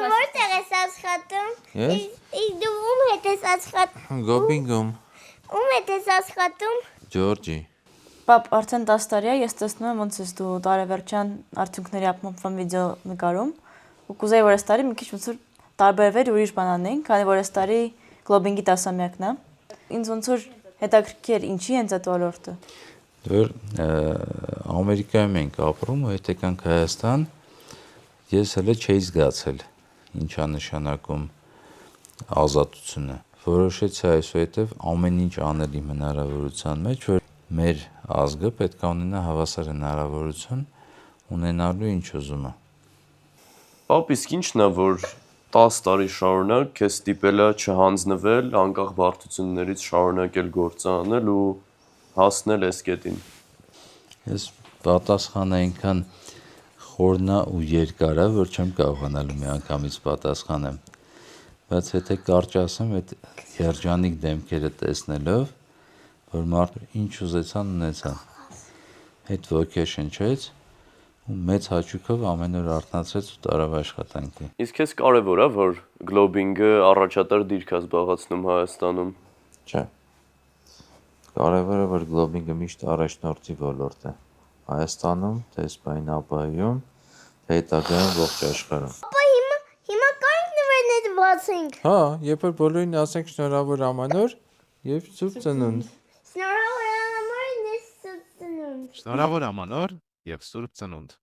Դու որտեղ ես աշխատում։ Ես։ Իսկ դու ում հետ ես աշխատում։ Գոբինգում։ Ում հետ ես աշխատում։ Ջորջի։ Պապ, արդեն 10 տարի է, ես տեսնում եմ ոնց ես դու տարեվերջյան արդյունքների ապմոփման վիդեո նկարում ու կուզեի որ այս տարի մի քիչ ոնց որ տարբերվեր ուրիշ բան անենք, քանի որ այս տարի գլոբինգի 10-ամյակն է։ Ինձ ոնց որ հետաքրքիր ինչի հենց այդ ոլորտը։ Դեռ Ամերիկայում ենք ապրում, ու հետ եկանք Հայաստան, ես հələ չէի զգացել ինչա նշանակում ազատությունը։ Որոշեցի այսուհետև ամեն ինչ անել իմ հնարավորության մեջ, որ մեր ազգը պետք է ունենա հավասար հնարավորություն ունենալու ինչ ուզում է։ Պապ, իսկ ինչն է, որ 10 տարի շարունակ քեզ ստիպել է չհանձնվել, անկախ բարդություններից շարունակել գործը անել ու հասնել այս կետին։ Ես պատասխանը այնքան խորն է ու երկար է, որ չեմ կարողանալու միանգամից պատասխանեմ։ Բայց եթե կարճ ասեմ, այդ երջանիկ դեմքերը տեսնելով, որ մարդը ինչ ուզեցան ունեցան, հետ ոգի շնչեց ու մեծ հաճույքով ամեն օր արթնացրեց ու տարավ աշխատանքի։ Իսկ քեզ կարևոր է, որ գլոբինգը առաջատար դիրք է զբաղեցնում Հայաստանում։ Չէ։ Կարևորը որ գլոբինգը միշտ առաջնորդի ոլորտ է։ Հայաստանում, թե Իսպանիայում, ապայում, թե հետագայում ողջ աշխարհում։ Ապա հիմա կարենք նվերներ բացենք։ Հա, երբ որ բոլորին ասենք շնորհավոր ամանոր եւ սուրբ ծնունդ։ Շնորհավոր ամառն ես ծնունդ։ Շնորհավոր ամանոր եւ Սուրբ Ծնունդ։